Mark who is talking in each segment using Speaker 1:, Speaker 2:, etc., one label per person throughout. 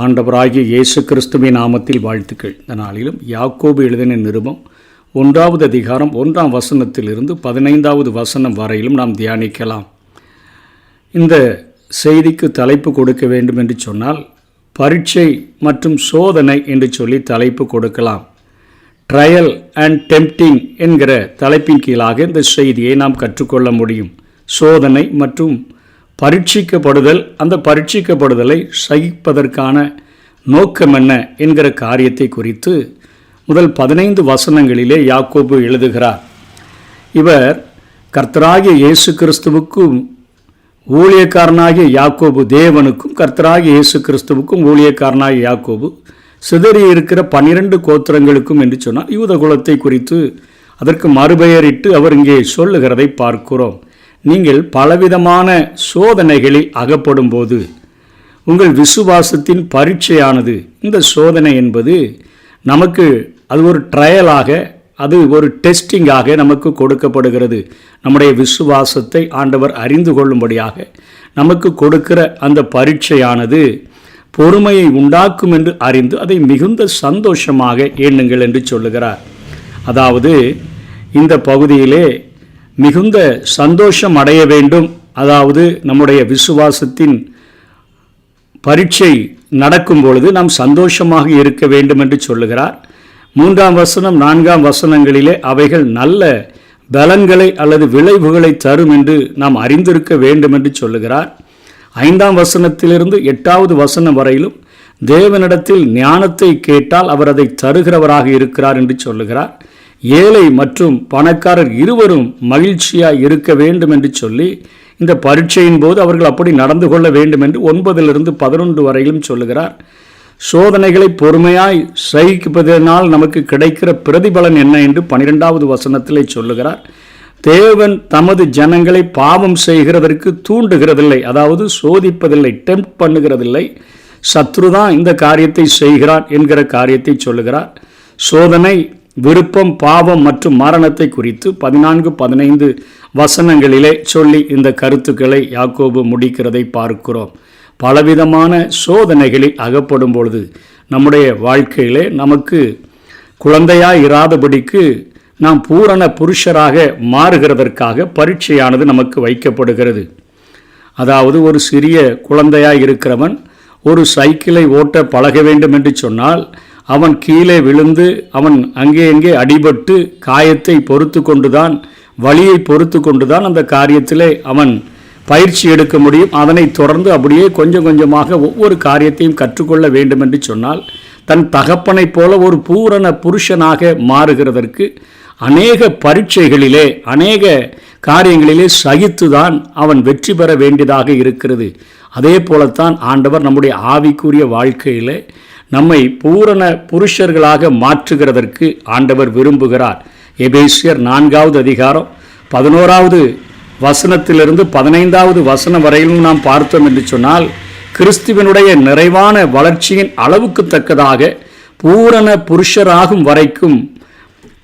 Speaker 1: ஆண்டவராகிய இயேசு கிறிஸ்துவின் நாமத்தில் வாழ்த்துக்கள். இந்த நாளிலும் யாக்கோபு எழுதின நிருபம் 1வது அதிகாரம் 1ஆம் வசனத்திலிருந்து 15வது வசனம் வரையிலும் நாம் தியானிக்கலாம். இந்த செய்திக்கு தலைப்பு கொடுக்க வேண்டும் என்று சொன்னால் பரீட்சை மற்றும் சோதனை என்று சொல்லி தலைப்பு கொடுக்கலாம். ட்ரையல் அண்ட் டெம்ப்டிங் என்கிற தலைப்பின் கீழாக இந்த செய்தியை நாம் கற்றுக்கொள்ள முடியும். சோதனை மற்றும் பரீட்சிக்கப்படுதல், அந்த பரீட்சிக்கப்படுதலை சகிப்பதற்கான நோக்கம் என்ன என்கிற காரியத்தை குறித்து முதல் 15 வசனங்களிலே யாக்கோபு எழுதுகிறார். இவர் கர்த்தராகிய இயேசு கிறிஸ்துவுக்கும் ஊழியக்காரனாகிய யாக்கோபு, தேவனுக்கும் கர்த்தராகிய இயேசு கிறிஸ்துவுக்கும் ஊழியக்காரனாகிய யாக்கோபு, சிதறி இருக்கிற 12 கோத்திரங்களுக்கும் என்று சொன்னால் யூத குலத்தை குறித்து அதற்கு மறுபெயரிட்டு அவர் இங்கே சொல்லுகிறதை பார்க்கிறோம். நீங்கள் பலவிதமான சோதனைகளில் அகப்படும் போது உங்கள் விசுவாசத்தின் பரீட்சையானது, இந்த சோதனை என்பது நமக்கு அது ஒரு ட்ரையலாக, அது ஒரு டெஸ்டிங்காக நமக்கு கொடுக்கப்படுகிறது. நம்முடைய விசுவாசத்தை ஆண்டவர் அறிந்து கொள்ளும்படியாக நமக்கு கொடுக்கிற அந்த பரீட்சையானது பொறுமையை உண்டாக்கும் என்று அறிந்து அதை மிகுந்த சந்தோஷமாக எண்ணுங்கள் என்று சொல்லுகிறார். அதாவது இந்த பகுதியிலே மிகுந்த சந்தோஷம் அடைய வேண்டும், அதாவது நம்முடைய விசுவாசத்தின் பரீட்சை நடக்கும் பொழுது நாம் சந்தோஷமாக இருக்க வேண்டும் என்று சொல்லுகிறார். 3ஆம் வசனம் 4ஆம் வசனங்களிலே அவைகள் நல்ல பலன்களை அல்லது விளைவுகளை தரும் என்று நாம் அறிந்திருக்க வேண்டும் என்று சொல்லுகிறார். 5ஆம் வசனத்திலிருந்து 8வது வசனம் வரையிலும் தேவனிடத்தில் ஞானத்தை கேட்டால் அவர் அதை தருகிறவராக இருக்கிறார் என்று சொல்லுகிறார். ஏழை மற்றும் பணக்காரர் இருவரும் மகிழ்ச்சியாக இருக்க வேண்டும் என்று சொல்லி இந்த பரீட்சையின் போது அவர்கள் அப்படி நடந்து கொள்ள வேண்டும் என்று 9லிருந்து 11 வரையிலும் சொல்லுகிறார். சோதனைகளை பொறுமையாய் சகிப்பதனால் நமக்கு கிடைக்கிற பிரதிபலன் என்ன என்று 12வது வசனத்திலே சொல்லுகிறார். தேவன் தமது ஜனங்களை பாவம் செய்கிறதற்கு தூண்டுகிறதில்லை, அதாவது சோதிப்பதில்லை, டெம்ப்ட் பண்ணுகிறதில்லை. சத்ருதான் இந்த காரியத்தை செய்கிறான் என்கிற காரியத்தை சொல்லுகிறார். சோதனை, விருப்பம், பாவம் மற்றும் மரணத்தை குறித்து 14-15 வசனங்களிலே சொல்லி இந்த கருத்துக்களை யாக்கோபு முடிக்கிறதை பார்க்கிறோம். பலவிதமான சோதனைகளில் அகப்படும் பொழுது நம்முடைய வாழ்க்கையிலே நமக்கு குழந்தையாய் இராதபடிக்கு நாம் பூரண புருஷராக மாறுகிறதற்காக பரீட்சையானது நமக்கு வைக்கப்படுகிறது. அதாவது ஒரு சிறிய குழந்தையாய் இருக்கிறவன் ஒரு சைக்கிளை ஓட்ட பழக வேண்டும் என்று சொன்னால் அவன் கீழே விழுந்து அவன் அங்கே அடிபட்டு காயத்தை பொறுத்து கொண்டுதான், வலியை பொறுத்து கொண்டுதான் அந்த காரியத்திலே அவன் பயிற்சி எடுக்க முடியும். அதனை தொடர்ந்து அப்படியே கொஞ்சம் கொஞ்சமாக ஒவ்வொரு காரியத்தையும் கற்றுக்கொள்ள வேண்டும் என்று சொன்னால் தன் தகப்பனைப் போல ஒரு பூரண புருஷனாக மாறுகிறதற்கு அநேக பரீட்சைகளிலே, அநேக காரியங்களிலே சகித்துதான் அவன் வெற்றி பெற வேண்டியதாக இருக்கிறது. அதே போலத்தான் ஆண்டவர் நம்முடைய ஆவிக்குரிய வாழ்க்கையிலே நம்மை பூரண புருஷர்களாக மாற்றுகிறதற்கு ஆண்டவர் விரும்புகிறார். எபேசியர் 4வது அதிகாரம் 11வது வசனத்திலிருந்து 15வது வசனம் வரையிலும் நாம் பார்த்தோம் என்று சொன்னால் கிறிஸ்துவனுடைய நிறைவான வளர்ச்சியின் அளவுக்கு தக்கதாக பூரண புருஷராகும் வரைக்கும்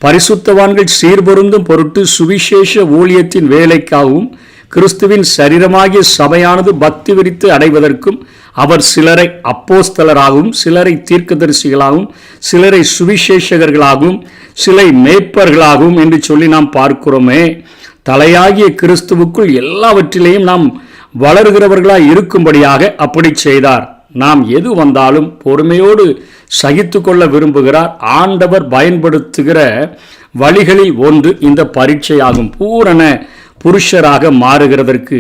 Speaker 1: பரிசுத்தவான்கள் சீர்பொருந்தும் பொருட்டு சுவிசேஷ ஊழியத்தின் வேலைக்காகவும் கிறிஸ்துவின் சரீரமாகிய சபையானது பக்தி விரித்து அடைவதற்கும் அவர் சிலரை அப்போஸ்தலராகவும், சிலரை தீர்க்கதரிசிகளாகவும், சிலரை சுவிசேஷகர்களாகவும், சிலை மேய்ப்பர்களாகவும் என்று சொல்லி நாம் பார்க்கிறோமே. தலையாகிய கிறிஸ்துவுக்குள் எல்லாவற்றிலேயும் நாம் வளர்கிறவர்களாய் இருக்கும்படியாக அப்படி செய்தார். நாம் எது வந்தாலும் பொறுமையோடு சகித்து கொள்ள விரும்புகிறார். ஆண்டவர் பயன்படுத்துகிற வழிகளில் ஒன்று இந்த பரீட்சையாகும். பூரண புருஷராக மாறுகிறதற்கு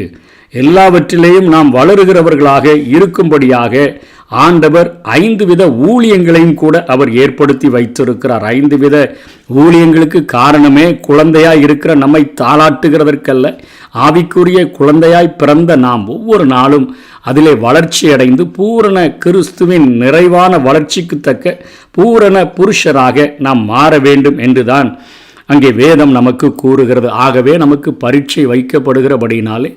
Speaker 1: எல்லாவற்றிலேயும் நாம் வளருகிறவர்களாக இருக்கும்படியாக ஆண்டவர் 5 வித ஊழியங்களையும் கூட அவர் ஏற்படுத்தி வைத்திருக்கிறார். 5 வித ஊழியங்களுக்கு காரணமே குழந்தையாய் இருக்கிற நம்மை தாளாட்டுகிறதற்கல்ல, ஆவிக்குரிய குழந்தையாய் பிறந்த நாம் ஒவ்வொரு நாளும் அதிலே வளர்ச்சி அடைந்து பூரண கிறிஸ்துவின் நிறைவான வளர்ச்சிக்கு தக்க பூரண புருஷராக நாம் மாற வேண்டும் என்றுதான் அங்கே வேதம் நமக்கு கூறுகிறது. ஆகவே நமக்கு பரீட்சை வைக்கப்படுகிறபடினாலே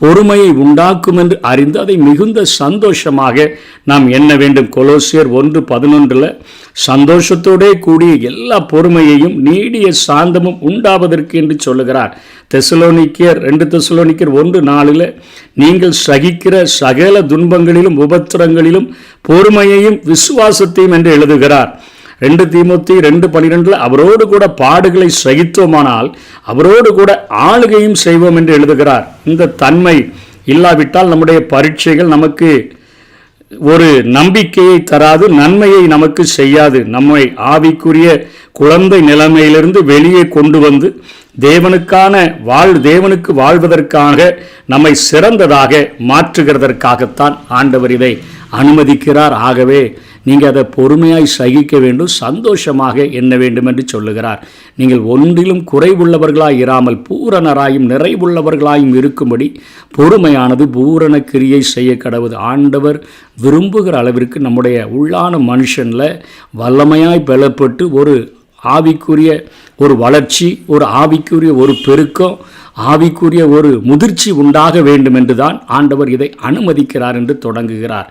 Speaker 1: பொறுமையை உண்டாக்கும் என்று அறிந்து அதை மிகுந்த சந்தோஷமாக நாம் எண்ண வேண்டும். கொலோசியர் 1:11 சந்தோஷத்தோடே கூடிய எல்லா பொறுமையையும் நீடிய சாந்தமும் உண்டாவதற்கு என்று சொல்லுகிறார். தெசலோனிக்கர் 1:4 நீங்கள் சகிக்கிற சகல துன்பங்களிலும் உபத்திரங்களிலும் பொறுமையையும் விசுவாசத்தையும் என்று எழுதுகிறார். 2 தீமோத்தேயு 2:12 அவரோடு கூட பாடுகளை சகித்தோமானால் அவரோடு கூட ஆளுகையும் செய்வோம் என்று எழுதுகிறார். இந்த தன்மை இல்லாவிட்டால் நம்முடைய பரீட்சைகள் நமக்கு ஒரு நம்பிக்கையை தராது, நன்மையை நமக்கு செய்யாது. நம்மை ஆவிக்குரிய குழந்தை நிலைமையிலிருந்து வெளியே கொண்டு வந்து தேவனுக்கு வாழ்வதற்காக நம்மை சிறந்ததாக மாற்றுகிறதற்காகத்தான் ஆண்டவர் இதை அனுமதிக்கிறார். ஆகவே நீங்கள் அதை பொறுமையாய் சகிக்க வேண்டும், சந்தோஷமாக எண்ண வேண்டும் என்று சொல்லுகிறார். நீங்கள் ஒன்றிலும் குறைவுள்ளவர்களாய் இராமல் பூரணராயும் நிறைவுள்ளவர்களாயும் இருக்கும்படி பொறுமையானது பூரண கிரியை செய்ய கடவுது. ஆண்டவர் விரும்புகிற அளவிற்கு நம்முடைய உள்ளான மனுஷனில் வல்லமையாய் பலப்பட்டு ஒரு ஆவிக்குரிய ஒரு வளர்ச்சி, ஒரு ஆவிக்குரிய ஒரு பெருக்கம், ஆவிக்குரிய ஒரு முதிர்ச்சி உண்டாக வேண்டும் என்றுதான் ஆண்டவர் இதை அனுமதிக்கிறார் என்று தொடங்குகிறார்.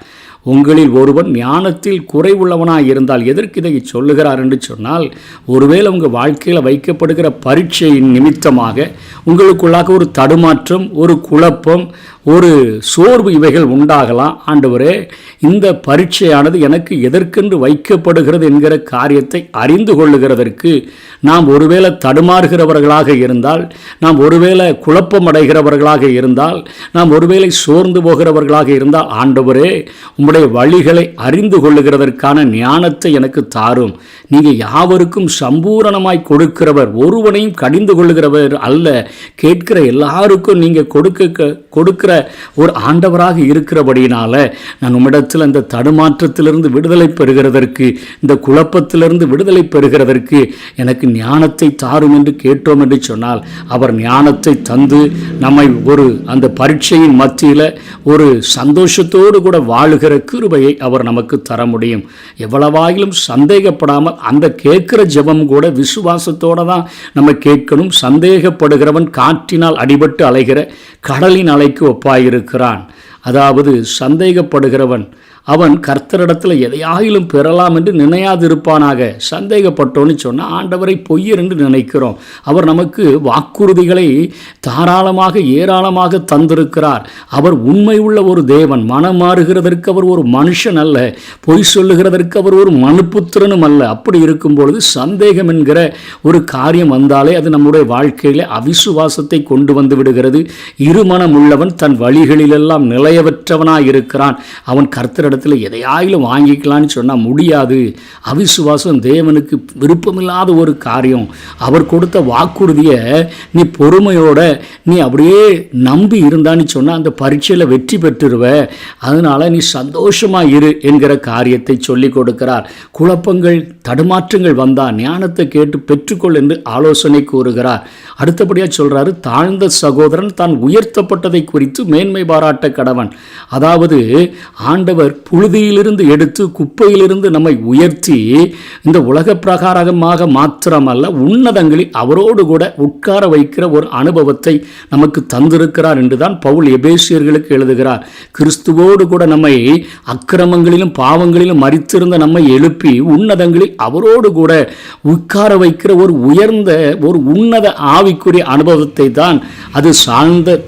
Speaker 1: உங்களில் ஒருவன் ஞானத்தில் குறைவுள்ளவனாக இருந்தால், எதற்கு இதை சொல்லுகிறார் என்று சொன்னால், ஒருவேளை உங்கள் வாழ்க்கையில் வைக்கப்படுகிற பரீட்சையின் நிமித்தமாக உங்களுக்குள்ளாக ஒரு தடுமாற்றம், ஒரு குழப்பம், ஒரு சோர்வு இவைகள் உண்டாகலாம். ஆண்டவரே, இந்த பரீட்சையானது எனக்கு எதற்கென்று வைக்கப்படுகிறது என்கிற காரியத்தை அறிந்து கொள்ளுகிறதற்கு நாம் ஒருவேளை தடுமாறுகிறவர்களாக இருந்தால், நாம் ஒருவேளை குழப்பமடைகிறவர்களாக இருந்தால், நாம் ஒருவேளை சோர்ந்து போகிறவர்களாக இருந்தால், ஆண்டவரே உம்முடைய வழிகளை அறிந்து கொள்ளுகிறதற்கான ஞானத்தை எனக்கு தாரும். நீங்கள் யாவருக்கும் சம்பூரணமாய் கொடுக்கிறவர், ஒருவனையும் கடிந்து கொள்ளுகிறவர் அல்ல. கேட்கிற எல்லாருக்கும் நீங்கள் கொடுக்கிற ஒரு ஆண்டவராக இருக்கிறபடியினால நான் உம்மிடத்தில் அந்த தடுமாற்றத்திலிருந்து விடுதலை பெறுகிறதற்கு, இந்த குழப்பத்திலிருந்து விடுதலை பெறுகிறதற்கு எனக்கு ஞானத்தை தாரும் என்று கேட்டோம் என்று சொன்னால், அவர் ஞானத்தை தந்து நம்மை ஒரு அந்த பரீட்சையின் மத்தியில் ஒரு சந்தோஷத்தோடு கூட வாழுகிற கிருபையை அவர் நமக்கு தர முடியும். எவ்வளவாயிலும் சந்தேகப்படாமல் அந்த கேட்கிற ஜெபம் கூட விசுவாசத்தோடு தான் நம்ம கேட்கணும். சந்தேகப்படுகிறவன் காற்றினால் அடிபட்டு அலைகிற கடலின் அலைக்கு ஒப்பாயிருக்கிறான். அதாவது சந்தேகப்படுகிறவன் அவன் கர்த்தரிடத்தில் எதையாயிலும் பெறலாம் என்று நினையாதிருப்பானாக. சந்தேகப்பட்டோன்னு சொன்னால் ஆண்டவரை பொய்யர் என்று நினைக்கிறோம். அவர் நமக்கு வாக்குறுதிகளை தாராளமாக ஏராளமாக தந்திருக்கிறார். அவர் உண்மை உள்ள ஒரு தேவன். மனம் மாறுகிறதற்கு அவர் ஒரு மனுஷன் அல்ல, பொய் சொல்லுகிறதற்கு அவர் ஒரு மனுப்புத்திரனும் அல்ல. அப்படி இருக்கும் பொழுது சந்தேகம் என்கிற ஒரு காரியம் வந்தாலே அது நம்முடைய வாழ்க்கையில் அவிசுவாசத்தை கொண்டு வந்து விடுகிறது. இருமனம் உள்ளவன் தன் வழிகளிலெல்லாம் நிலையவற்றவனாய் இருக்கிறான். அவன் கர்த்தரிடத்தில் எதையாயிலும் வாங்கிக்கலான்னு சொன்னால் முடியாது. அவிசுவாசம் தேவனுக்கு விருப்பமில்லாத ஒரு காரியம். அவர் கொடுத்த வாக்குறுதியை நீ பொறுமையோட நீ அப்படியே நம்பி இருந்தான்னு சொன்னால் அந்த பரீட்சையில் வெற்றி பெற்றுருவ. அதனால நீ சந்தோஷமாக இரு என்கிற காரியத்தை சொல்லி கொடுக்கிறார். குழப்பங்கள் தடுமாற்றங்கள் வந்தால் ஞானத்தை கேட்டு பெற்றுக்கொள் என்று ஆலோசனை கூறுகிறார். அடுத்தபடியாக சொல்கிறாரு, தாழ்ந்த சகோதரன் தான் உயர்த்தப்பட்டதை குறித்து மேன்மை பாராட்ட கடவன். அதாவது ஆண்டவர் புழுதியிலிருந்து எடுத்து குப்பையிலிருந்து நம்மை உயர்த்தி இந்த உலக பிரகாரமாக மாத்திரமல்ல உன்னதங்களில் அவரோடு கூட உட்கார வைக்கிற ஒரு அனுபவத்தை நமக்கு தந்திருக்கிறார் என்றுதான் பவுல் எபேசியர்களுக்கு எழுதுகிறார். கிறிஸ்துவோடு கூட நம்மை அக்கிரமங்களிலும் பாவங்களிலும் மரித்திருந்த நம்மை எழுப்பி உன்னதங்களில் அவரோடு கூட உட்கார வைக்கிற ஒரு உயர்ந்த ஒரு உன்னத ஆவிக்குரிய அனுபவத்தை தான் அது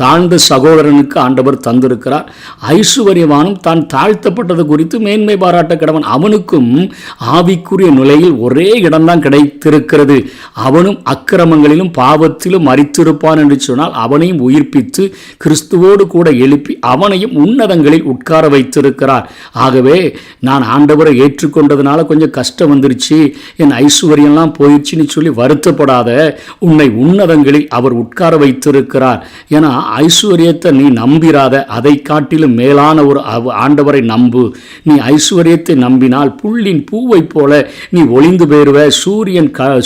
Speaker 1: தாழ்ந்த சகோதரனுக்கு ஆண்டவர் தந்திருக்கிறார். ஐசுவரியவானும் தான் தாழ்த்தப்பட்டது குறித்து மேன்மை பாராட்ட கடவன். அவனுக்கும் ஆவிக்குரிய நிலையில் ஒரே இடம்தான் கிடைத்திருக்கிறது. அவனும் அக்கிரமங்களிலும் பாவத்திலும் மரித்திருப்பான் என்று சொன்னால் அவனையும் உயிர்ப்பித்து கிறிஸ்துவோடு கூட எழுப்பி அவனையும் உன்னதங்களில் உட்கார வைத்திருக்கிறார். ஆகவே நான் ஆண்டவரை ஏற்றுக்கொண்டதுனால கொஞ்சம் கஷ்டம் வந்துருச்சு, என் ஐஸ்வர்யம்லாம் போயிடுச்சுன்னு சொல்லி வருத்தப்படாத. உன்னை உன்னதங்களில் அவர் உட்கார வைத்திருக்கிறார். ஏன்னா ஐஸ்வர்யத்தை நீ நம்பிராத, அதை காட்டிலும் மேலான ஒரு ஆண்டவரை நம்பு. நம்பு. நீ ஐஸ்வர்யத்தை நம்பினால் புல்லின் பூவைப் போல நீ ஒளிந்து போயிருவ.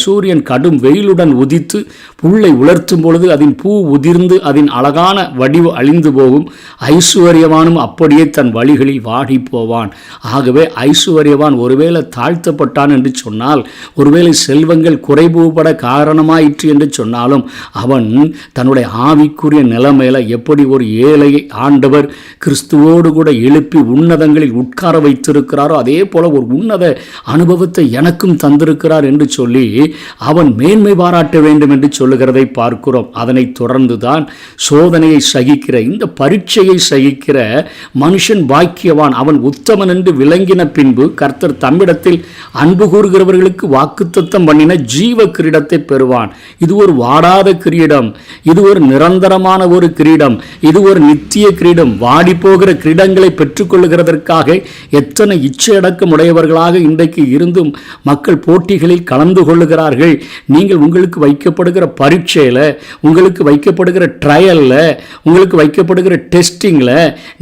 Speaker 1: சூரியன் கடும் வெயிலுடன் உதித்து புல்லை உலர்த்தும் பொழுது அதன் பூ உதிர்ந்து அதன் அழகான வடிவு அழிந்து போகும். ஐஸ்வர்யவானும் அப்படியே தன் வழிகளில் வாடி போவான். ஆகவே ஐஸ்வர்யவான் ஒருவேளை தாழ்த்தப்பட்டான் என்று சொன்னால், ஒருவேளை செல்வங்கள் குறைவுபட காரணமாயிற்று என்று சொன்னாலும், அவன் தன்னுடைய ஆவிக்குரிய நிலைமையில எப்படி ஒரு ஏழையை ஆண்டவர் கிறிஸ்துவோடு கூட எழுப்பி உன்னதங்களில் உட்கார வைத்திருக்கிறாரோ அதே போல ஒரு உன்னத அனுபவத்தை எனக்கும் தந்திருக்கிறார் என்று சொல்லி அவன் மேன்மை பாராட்ட வேண்டும் என்று சொல்லுகிறதை பார்க்கிறோம். அதனை தொடர்ந்துதான் சோதனையை சகிக்கிற, இந்த பரீட்சையை சகிக்கிற மனுஷன் பாக்கியவான், அவன் உத்தமன் என்று விளங்கின பின்பு கர்த்தர் தம்மிடத்தில் அன்பு கூறுகிறவர்களுக்கு வாக்குத்தத்தம் பண்ணின ஜீவ கிரீடத்தை பெறுவான். இது ஒரு வாடாத கிரீடம், இது ஒரு நிரந்தரமான ஒரு கிரீடம், இது ஒரு நித்திய கிரீடம். வாடி போகிற கிரீடங்களை பெற்றுக்கொள்ளுகிறதற்காக எத்தனை இச்சையடக்கம் உடையவர்களாக இன்றைக்கு இருந்தும் மக்கள் போட்டிகளில் கலந்து கொள்ளுகிறார்கள். நீங்கள் உங்களுக்கு வைக்கப்படுகிற பரீட்சையில், உங்களுக்கு வைக்கப்படுகிற ட்ரையலில், உங்களுக்கு வைக்கப்படுகிற டெஸ்டிங்கில்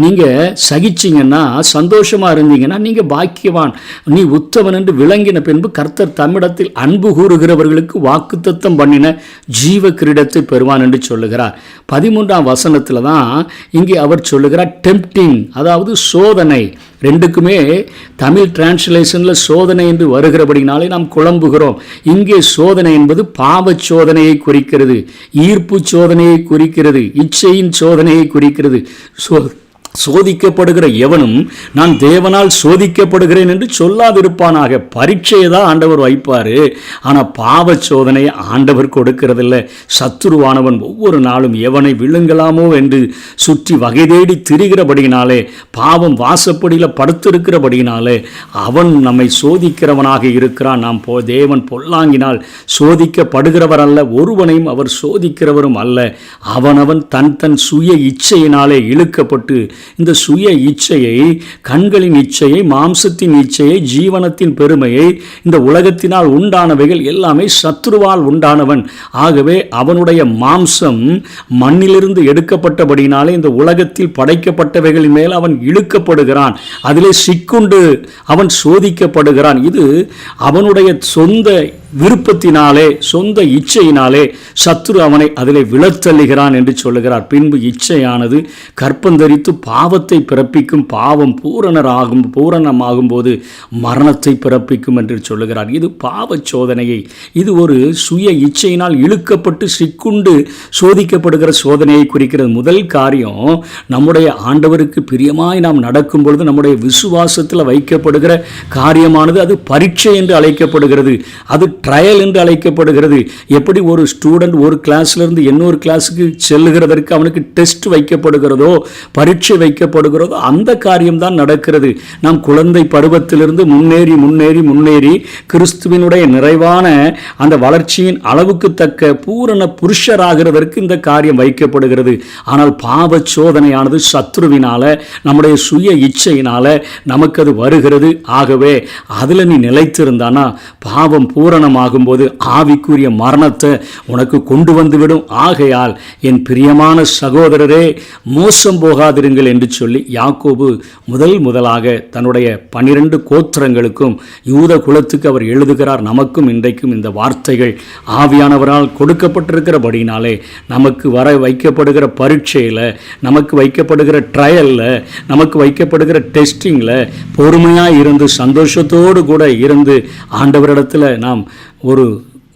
Speaker 1: நீங்கள் சகிச்சிங்கன்னா, சந்தோஷமாக இருந்தீங்கன்னா நீங்கள் பாக்கியவான், நீ உத்தமன் என்று விளங்கின பின்பு கர்த்தர் தம்மிடத்தில் அன்பு கூறுகிறவர்களுக்கு வாக்குத்தத்தம் பண்ணின ஜீவ கிரீடத்தை பெறுவான் என்று சொல்லுகிறார். 13ஆம் வசனத்தில் தான் இங்கே அவர் சொல்லுகிறார் டெம்ப்டிங், அதாவது சோதனை. ரெண்டுக்குமே தமிழ் டிரான்ஸ்லேஷனில் சோதனை என்று வருகிறபடினாலே நாம் குழம்புகிறோம். இங்கே சோதனை என்பது பாவ சோதனையை குறிக்கிறது, ஈர்ப்பு சோதனையை குறிக்கிறது, இச்சையின் சோதனையை குறிக்கிறது. சோதிக்கப்படுகிற எவனும் நான் தேவனால் சோதிக்கப்படுகிறேன் என்று சொல்லாதிருப்பானாக. பரீட்சையை தான் ஆண்டவர் வைப்பார், ஆனால் பாவ சோதனையை ஆண்டவர் கொடுக்கிறதில்லை. சத்துருவானவன் ஒவ்வொரு நாளும் எவனை விழுங்கலாமோ என்று சுற்றி வகை தேடி திரிகிறபடியினாலே, பாவம் வாசப்படியில் படுத்திருக்கிறபடியினாலே அவன் நம்மை சோதிக்கிறவனாக இருக்கிறான். நாம் தேவன் பொல்லாங்கினால் சோதிக்கப்படுகிறவர் அல்ல, ஒருவனையும் அவர் சோதிக்கிறவரும் அல்ல. அவனவன் தன் சுய இச்சையினாலே இழுக்கப்பட்டு இந்த சுய இச்சையை, கண்களின் இச்சையை, மாம்சத்தின் இச்சையை, ஜீவனத்தின் பெருமையை, இந்த உலகத்தினால் உண்டானவைகள் எல்லாமே சத்துருவால் உண்டானவன். ஆகவே அவனுடைய மாம்சம் மண்ணிலிருந்து எடுக்கப்பட்டபடினாலே இந்த உலகத்தில் படைக்கப்பட்டவைகளின் மேல் அவன் இழுக்கப்படுகிறான், அதிலே சிக்குண்டு அவன் சோதிக்கப்படுகிறான். இது அவனுடைய சொந்த விருப்பத்தினாலே, சொந்த இச்சையினாலே சத்துரு அவனை அதிலே விழத்தள்ளுகிறான் என்று சொல்லுகிறார். பின்பு இச்சையானது கற்பந்தரித்து பாவத்தை பிறப்பிக்கும், பாவம் பூரணமாகும் போது மரணத்தை பிறப்பிக்கும் என்று சொல்லுகிறார். இது பாவ சோதனையை, இது ஒரு சுய இச்சையினால் இழுக்கப்பட்டு சிக்குண்டு சோதிக்கப்படுகிற சோதனையை குறிக்கிறது. முதல் காரியம், நம்முடைய ஆண்டவருக்கு பிரியமாய் நாம் நடக்கும் பொழுது நம்முடைய விசுவாசத்தில் வைக்கப்படுகிற காரியமானது அது பரீட்சை என்று அழைக்கப்படுகிறது, அது ட்ரையல் என்று அழைக்கப்படுகிறது. எப்படி ஒரு ஸ்டூடெண்ட் ஒரு கிளாஸ்லேருந்து இன்னொரு கிளாஸுக்கு செல்லுகிறதற்கு அவனுக்கு டெஸ்ட் வைக்கப்படுகிறதோ, பரீட்சை வைக்கப்படுகிறதோ, அந்த காரியம்தான் நடக்கிறது. நாம் குழந்தை பருவத்திலிருந்து முன்னேறி முன்னேறி முன்னேறி கிறிஸ்துவினுடைய நிறைவான அந்த வளர்ச்சியின் அளவுக்கு தக்க பூரண புருஷராகிறதற்கு இந்த காரியம் வைக்கப்படுகிறது. ஆனால் பாவ சோதனையானது சத்ருவினால, நம்முடைய சுய இச்சையினால நமக்கு அது வருகிறது. ஆகவே அதில் நீ நிலைத்திருந்தானா பாவம் பூரணமாகும்போது ஆவிக்குரிய மரணத்தை உனக்கு கொண்டு வந்துவிடும். ஆகையால் என் பிரியமான சகோதரரே, மோசம் போகாதிருங்கள் என்று சொல்லி யாக்கோபு முதலாக தன்னுடைய 12 கோத்திரங்களுக்கும் யூத குலத்துக்கு அவர் எழுதுகிறார். நமக்கும் இன்றைக்கும் இந்த வார்த்தைகள் ஆவியானவரால் கொடுக்கப்பட்டிருக்கிறபடினாலே நமக்கு வர வைக்கப்படுகிற பரீட்சையில், நமக்கு வைக்கப்படுகிற ட்ரையலில், நமக்கு வைக்கப்படுகிற டெஸ்டிங்கில் பொறுமையாக இருந்து சந்தோஷத்தோடு கூட இருந்து ஆண்டவரிடத்தில் நாம்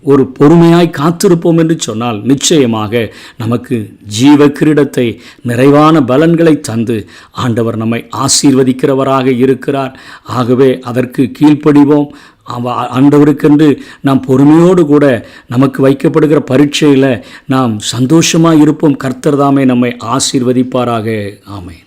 Speaker 1: ஒரு பொறுமையாய் காத்திருப்போம் என்று சொன்னால் நிச்சயமாக நமக்கு ஜீவ கிரீடத்தை, நிறைவான பலன்களை தந்து ஆண்டவர் நம்மை ஆசீர்வதிக்கிறவராக இருக்கிறார். ஆகவே அதற்கு கீழ்ப்படிவோம். ஆண்டவருக்கென்று நாம் பொறுமையோடு கூட நமக்கு வைக்கப்படுகிற பரீட்சையில் நாம் சந்தோஷமாக இருப்போம். கர்த்தர் தாமே நம்மை ஆசீர்வதிப்பாராக. ஆமென்.